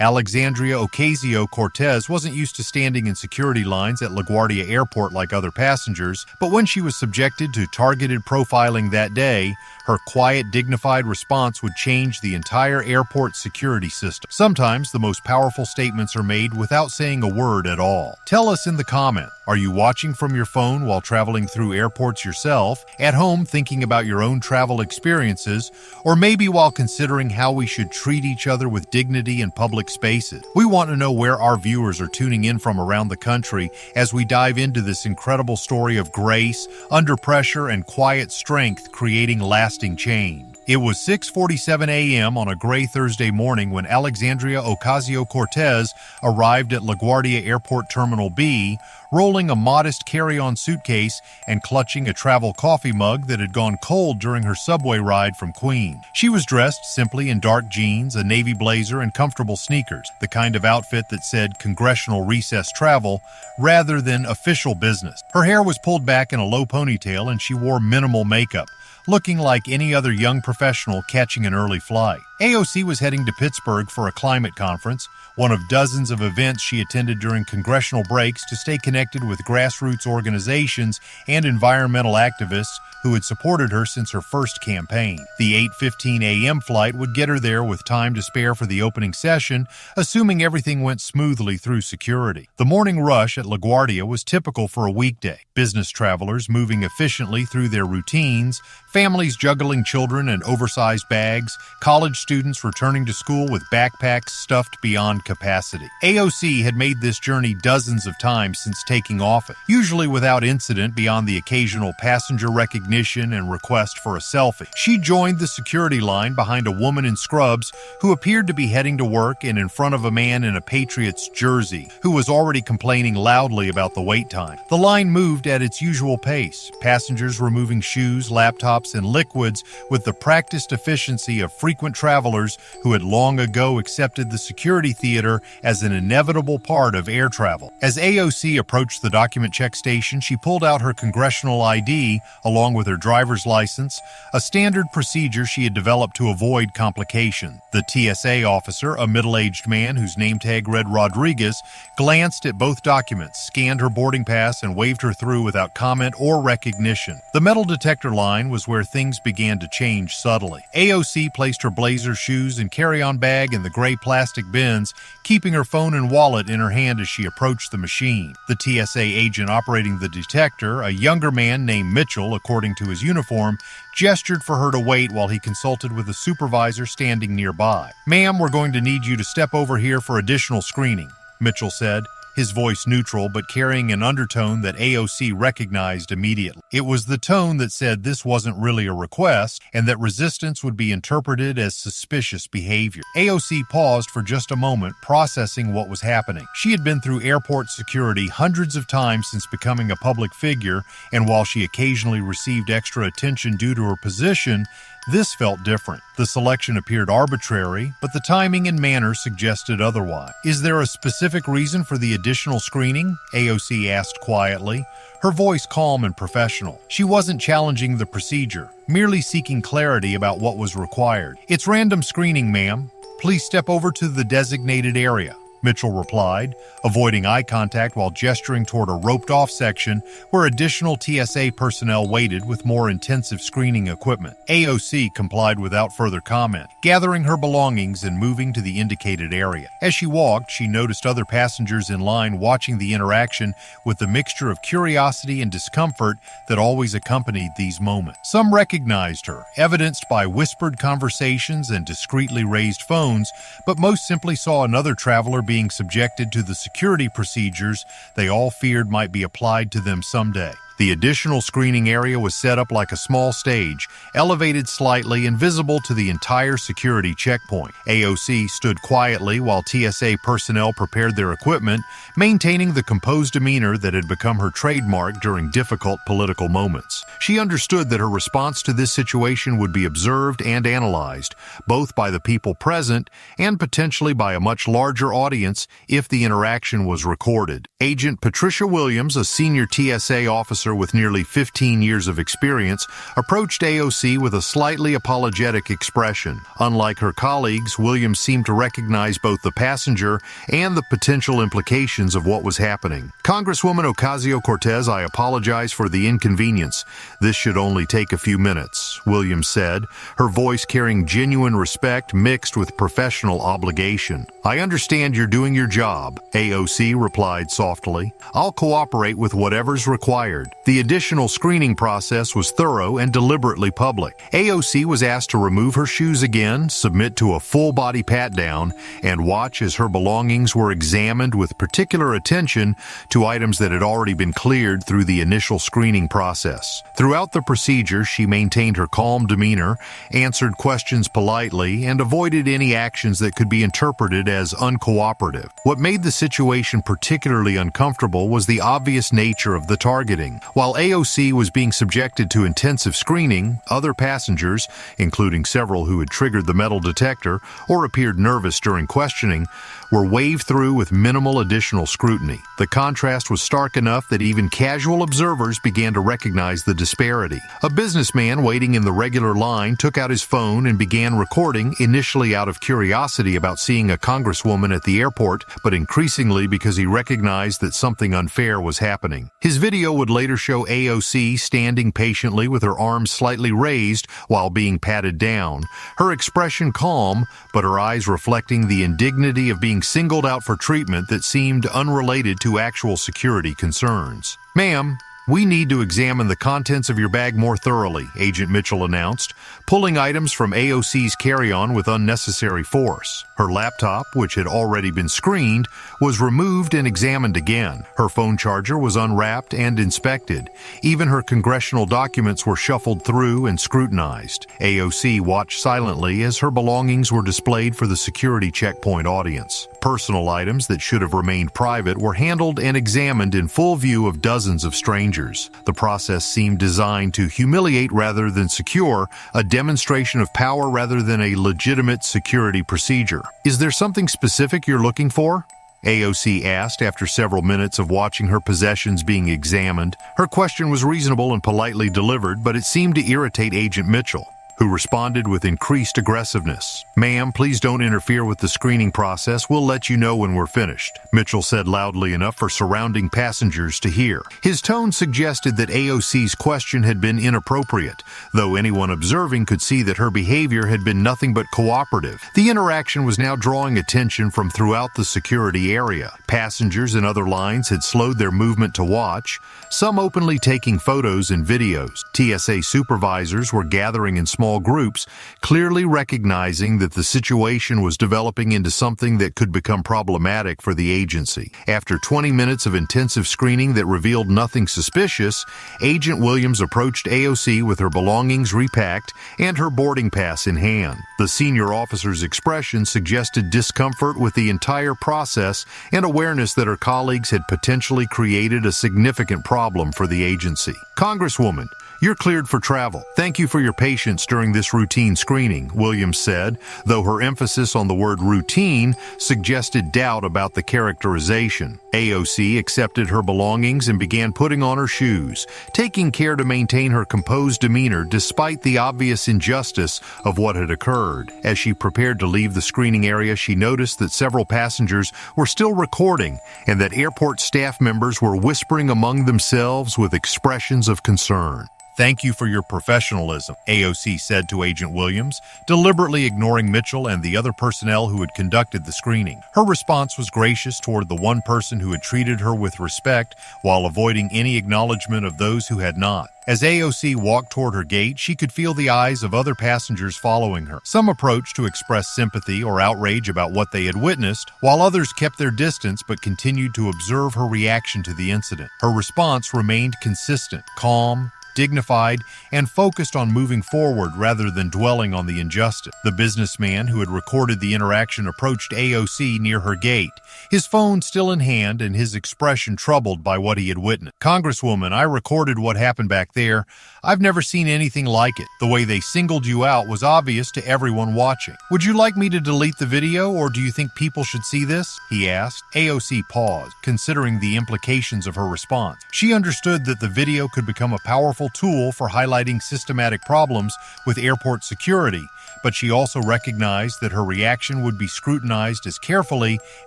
Alexandria Ocasio-Cortez wasn't used to standing in security lines at LaGuardia Airport like other passengers, but when she was subjected to targeted profiling that day, her quiet, dignified response would change the entire airport security system. Sometimes the most powerful statements are made without saying a word at all. Tell us in the comment, are you watching from your phone while traveling through airports yourself, at home thinking about your own travel experiences, or maybe while considering how we should treat each other with dignity in public spaces? We want to know where our viewers are tuning in from around the country as we dive into this incredible story of grace, under pressure, and quiet strength creating lasting change. It was 6:47 a.m. on a gray Thursday morning when Alexandria Ocasio-Cortez arrived at LaGuardia Airport Terminal B, rolling a modest carry-on suitcase and clutching a travel coffee mug that had gone cold during her subway ride from Queens. She was dressed simply in dark jeans, a navy blazer, and comfortable sneakers, the kind of outfit that said congressional recess travel rather than official business. Her hair was pulled back in a low ponytail and she wore minimal makeup, looking like any other young professional catching an early flight. AOC was heading to Pittsburgh for a climate conference, one of dozens of events she attended during congressional breaks to stay connected with grassroots organizations and environmental activists who had supported her since her first campaign. The 8:15 a.m. flight would get her there with time to spare for the opening session, assuming everything went smoothly through security. The morning rush at LaGuardia was typical for a weekday. Business travelers moving efficiently through their routines, families juggling children and oversized bags, college students returning to school with backpacks stuffed beyond capacity. AOC had made this journey dozens of times since taking office, usually without incident beyond the occasional passenger recognition and request for a selfie. She joined the security line behind a woman in scrubs who appeared to be heading to work and in front of a man in a Patriots jersey who was already complaining loudly about the wait time. The line moved at its usual pace, passengers removing shoes, laptops, and liquids with the practiced efficiency of frequent travelers who had long ago accepted the security theater as an inevitable part of air travel. As AOC approached the document check station, she pulled out her congressional ID along with her driver's license, a standard procedure she had developed to avoid complication. The TSA officer, a middle-aged man whose name tag read Rodriguez, glanced at both documents, scanned her boarding pass, and waved her through without comment or recognition. The metal detector line was where things began to change subtly. AOC placed her blazer, shoes, and carry-on bag in the gray plastic bins, keeping her phone and wallet in her hand as she approached the machine. The TSA agent operating the detector, a younger man named Mitchell, according to his uniform, gestured for her to wait while he consulted with a supervisor standing nearby. "Ma'am, we're going to need you to step over here for additional screening," Mitchell said, his voice neutral but carrying an undertone that AOC recognized immediately. It was the tone that said this wasn't really a request and that resistance would be interpreted as suspicious behavior. AOC paused for just a moment, processing what was happening. She had been through airport security hundreds of times since becoming a public figure, and while she occasionally received extra attention due to her position, this felt different. The selection appeared arbitrary, but the timing and manner suggested otherwise. "Is there a specific reason for the additional screening?" AOC asked quietly, her voice calm and professional. She wasn't challenging the procedure, merely seeking clarity about what was required. "It's random screening, ma'am. Please step over to the designated area," Mitchell replied, avoiding eye contact while gesturing toward a roped-off section where additional TSA personnel waited with more intensive screening equipment. AOC complied without further comment, gathering her belongings and moving to the indicated area. As she walked, she noticed other passengers in line watching the interaction with the mixture of curiosity and discomfort that always accompanied these moments. Some recognized her, evidenced by whispered conversations and discreetly raised phones, but most simply saw another traveler being subjected to the security procedures they all feared might be applied to them someday. The additional screening area was set up like a small stage, elevated slightly and visible to the entire security checkpoint. AOC stood quietly while TSA personnel prepared their equipment, maintaining the composed demeanor that had become her trademark during difficult political moments. She understood that her response to this situation would be observed and analyzed, both by the people present and potentially by a much larger audience if the interaction was recorded. Agent Patricia Williams, a senior TSA officer officer with nearly 15 years of experience, approached AOC with a slightly apologetic expression. Unlike her colleagues, Williams seemed to recognize both the passenger and the potential implications of what was happening. "Congresswoman Ocasio-Cortez, I apologize for the inconvenience. This should only take a few minutes," Williams said, her voice carrying genuine respect mixed with professional obligation. "I understand you're doing your job," AOC replied softly. "I'll cooperate with whatever's required." The additional screening process was thorough and deliberately public. AOC was asked to remove her shoes again, submit to a full-body pat-down, and watch as her belongings were examined with particular attention to items that had already been cleared through the initial screening process. Throughout the procedure, she maintained her calm demeanor, answered questions politely, and avoided any actions that could be interpreted as uncooperative. What made the situation particularly uncomfortable was the obvious nature of the targeting. While AOC was being subjected to intensive screening, other passengers, including several who had triggered the metal detector or appeared nervous during questioning, were waved through with minimal additional scrutiny. The contrast was stark enough that even casual observers began to recognize the disparity. A businessman waiting in the regular line took out his phone and began recording, initially out of curiosity about seeing a congresswoman at the airport, but increasingly because he recognized that something unfair was happening. His video would later show AOC standing patiently with her arms slightly raised while being patted down, her expression calm, but her eyes reflecting the indignity of being singled out for treatment that seemed unrelated to actual security concerns. "Ma'am, we need to examine the contents of your bag more thoroughly," Agent Mitchell announced, pulling items from AOC's carry-on with unnecessary force. Her laptop, which had already been screened, was removed and examined again. Her phone charger was unwrapped and inspected. Even her congressional documents were shuffled through and scrutinized. AOC watched silently as her belongings were displayed for the security checkpoint audience. Personal items that should have remained private were handled and examined in full view of dozens of strangers. The process seemed designed to humiliate rather than secure, a demonstration of power rather than a legitimate security procedure. "Is there something specific you're looking for?" AOC asked after several minutes of watching her possessions being examined. Her question was reasonable and politely delivered, but it seemed to irritate Agent Mitchell, who responded with increased aggressiveness. "Ma'am, please don't interfere with the screening process. We'll let you know when we're finished," Mitchell said loudly enough for surrounding passengers to hear. His tone suggested that AOC's question had been inappropriate, though anyone observing could see that her behavior had been nothing but cooperative. The interaction was now drawing attention from throughout the security area. Passengers in other lines had slowed their movement to watch, some openly taking photos and videos. TSA supervisors were gathering in small groups, clearly recognizing that the situation was developing into something that could become problematic for the agency. After 20 minutes of intensive screening that revealed nothing suspicious, Agent Williams approached AOC with her belongings repacked and her boarding pass in hand. The senior officer's expression suggested discomfort with the entire process and awareness that her colleagues had potentially created a significant problem for the agency. "Congresswoman, you're cleared for travel. Thank you for your patience during this routine screening," Williams said, though her emphasis on the word routine suggested doubt about the characterization. AOC accepted her belongings and began putting on her shoes, taking care to maintain her composed demeanor despite the obvious injustice of what had occurred. As she prepared to leave the screening area, she noticed that several passengers were still recording and that airport staff members were whispering among themselves with expressions of concern. "Thank you for your professionalism," AOC said to Agent Williams, deliberately ignoring Mitchell and the other personnel who had conducted the screening. Her response was gracious toward the one person who had treated her with respect while avoiding any acknowledgement of those who had not. As AOC walked toward her gate, she could feel the eyes of other passengers following her. Some approached to express sympathy or outrage about what they had witnessed, while others kept their distance but continued to observe her reaction to the incident. Her response remained consistent, calm, dignified, and focused on moving forward rather than dwelling on the injustice. The businessman who had recorded the interaction approached AOC near her gate, his phone still in hand and his expression troubled by what he had witnessed. "Congresswoman, I recorded what happened back there. I've never seen anything like it. The way they singled you out was obvious to everyone watching. Would you like me to delete the video, or do you think people should see this?" he asked. AOC paused, considering the implications of her response. She understood that the video could become a powerful tool for highlighting systematic problems with airport security, but she also recognized that her reaction would be scrutinized as carefully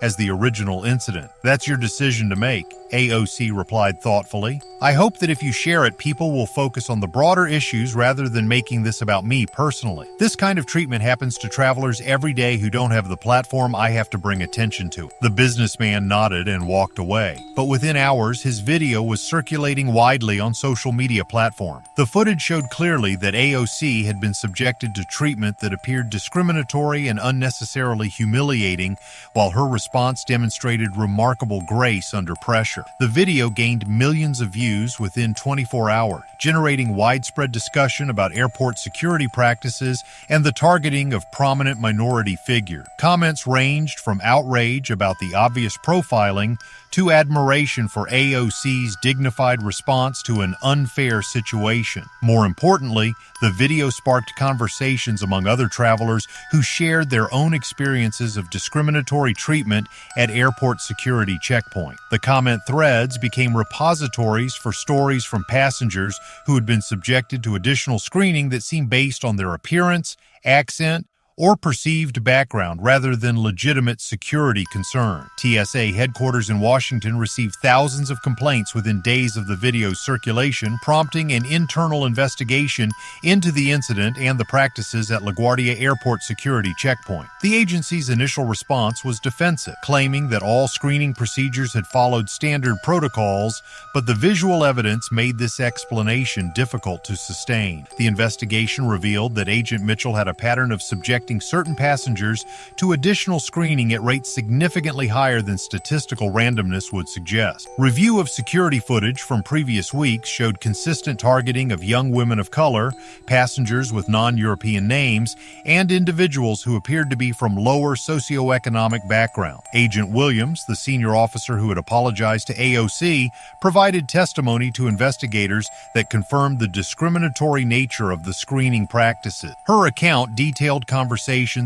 as the original incident. "That's your decision to make," AOC replied thoughtfully. "I hope that if you share it, people will focus on the broader issues rather than making this about me personally. This kind of treatment happens to travelers every day who don't have the platform I have to bring attention to." The businessman nodded and walked away, but within hours his video was circulating widely on social media platforms. The footage showed clearly that AOC had been subjected to treatment that appeared discriminatory and unnecessarily humiliating, while her response demonstrated remarkable grace under pressure. The video gained millions of views within 24 hours, generating widespread discussion about airport security practices and the targeting of prominent minority figures. Comments ranged from outrage about the obvious profiling to admiration for AOC's dignified response to an unfair situation. More importantly, the video sparked conversations among other travelers who shared their own experiences of discriminatory treatment at airport security checkpoints. The comment threads became repositories for stories from passengers who had been subjected to additional screening that seemed based on their appearance, accent, or perceived background rather than legitimate security concern. TSA headquarters in Washington received thousands of complaints within days of the video's circulation, prompting an internal investigation into the incident and the practices at LaGuardia Airport security checkpoint. The agency's initial response was defensive, claiming that all screening procedures had followed standard protocols, but the visual evidence made this explanation difficult to sustain. The investigation revealed that Agent Mitchell had a pattern of subjecting certain passengers to additional screening at rates significantly higher than statistical randomness would suggest. Review of security footage from previous weeks showed consistent targeting of young women of color, passengers with non-European names, and individuals who appeared to be from lower socioeconomic background. Agent Williams, the senior officer who had apologized to AOC, provided testimony to investigators that confirmed the discriminatory nature of the screening practices. Her account detailed conversations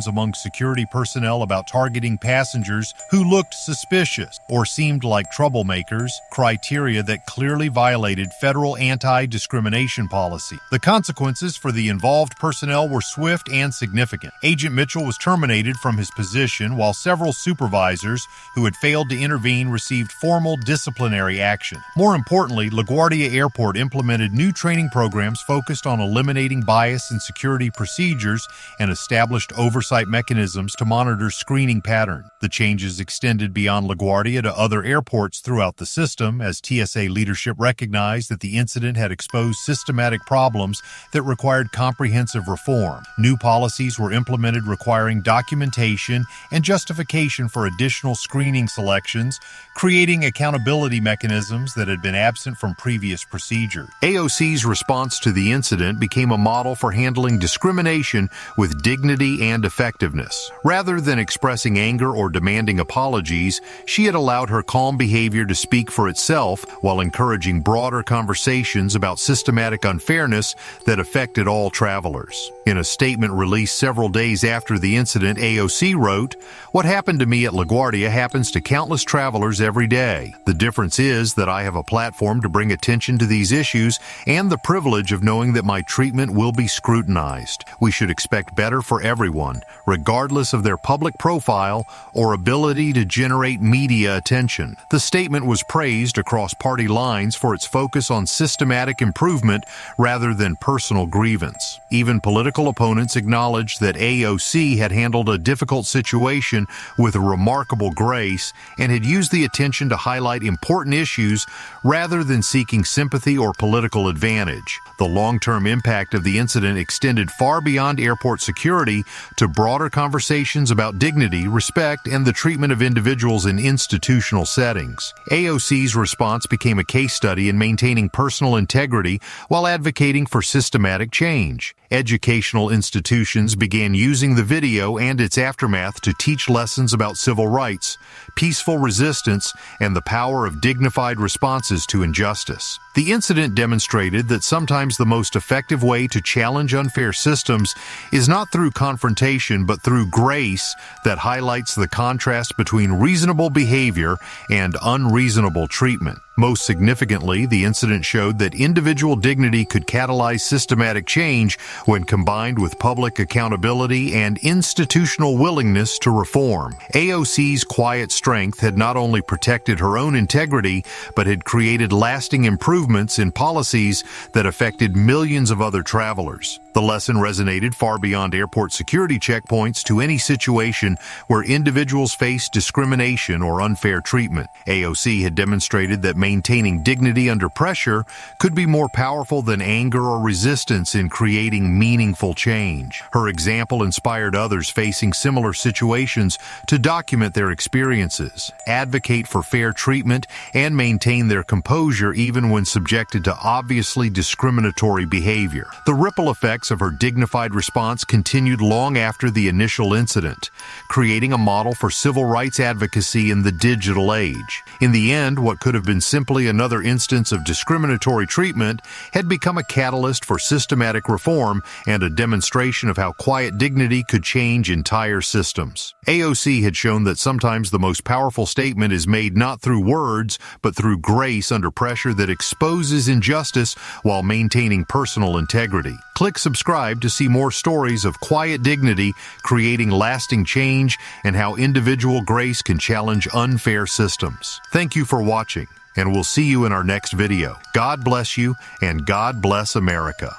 among security personnel about targeting passengers who looked suspicious or seemed like troublemakers, criteria that clearly violated federal anti-discrimination policy. The consequences for the involved personnel were swift and significant. Agent Mitchell was terminated from his position, while several supervisors who had failed to intervene received formal disciplinary action. More importantly, LaGuardia Airport implemented new training programs focused on eliminating bias in security procedures and established oversight mechanisms to monitor screening patterns. The changes extended beyond LaGuardia to other airports throughout the system, as TSA leadership recognized that the incident had exposed systematic problems that required comprehensive reform. New policies were implemented requiring documentation and justification for additional screening selections, creating accountability mechanisms that had been absent from previous procedures. AOC's response to the incident became a model for handling discrimination with dignity and effectiveness. Rather than expressing anger or demanding apologies, she had allowed her calm behavior to speak for itself while encouraging broader conversations about systematic unfairness that affected all travelers. In a statement released several days after the incident, AOC wrote, "What happened to me at LaGuardia happens to countless travelers every day. The difference is that I have a platform to bring attention to these issues and the privilege of knowing that my treatment will be scrutinized. We should expect better for everyone, regardless of their public profile or ability to generate media attention." The statement was praised across party lines for its focus on systematic improvement rather than personal grievance. Even political opponents acknowledged that AOC had handled a difficult situation with remarkable grace and had used the attention to highlight important issues rather than seeking sympathy or political advantage. The long-term impact of the incident extended far beyond airport security security to broader conversations about dignity, respect, and the treatment of individuals in institutional settings. AOC's response became a case study in maintaining personal integrity while advocating for systematic change. Educational institutions began using the video and its aftermath to teach lessons about civil rights, peaceful resistance, and the power of dignified responses to injustice. The incident demonstrated that sometimes the most effective way to challenge unfair systems is not through confrontation but through grace that highlights the contrast between reasonable behavior and unreasonable treatment. Most significantly, the incident showed that individual dignity could catalyze systematic change when combined with public accountability and institutional willingness to reform. AOC's quiet strength had not only protected her own integrity, but had created lasting improvements in policies that affected millions of other travelers. The lesson resonated far beyond airport security checkpoints to any situation where individuals face discrimination or unfair treatment. AOC had demonstrated that maintaining dignity under pressure could be more powerful than anger or resistance in creating meaningful change. Her example inspired others facing similar situations to document their experiences, advocate for fair treatment, and maintain their composure even when subjected to obviously discriminatory behavior. The ripple effects of her dignified response continued long after the initial incident, creating a model for civil rights advocacy in the digital age. In the end, what could have been simply another instance of discriminatory treatment had become a catalyst for systematic reform and a demonstration of how quiet dignity could change entire systems. AOC had shown that sometimes the most powerful statement is made not through words, but through grace under pressure that exposes injustice while maintaining personal integrity. Click subscribe to see more stories of quiet dignity, creating lasting change, and how individual grace can challenge unfair systems. Thank you for watching, and we'll see you in our next video. God bless you, and God bless America.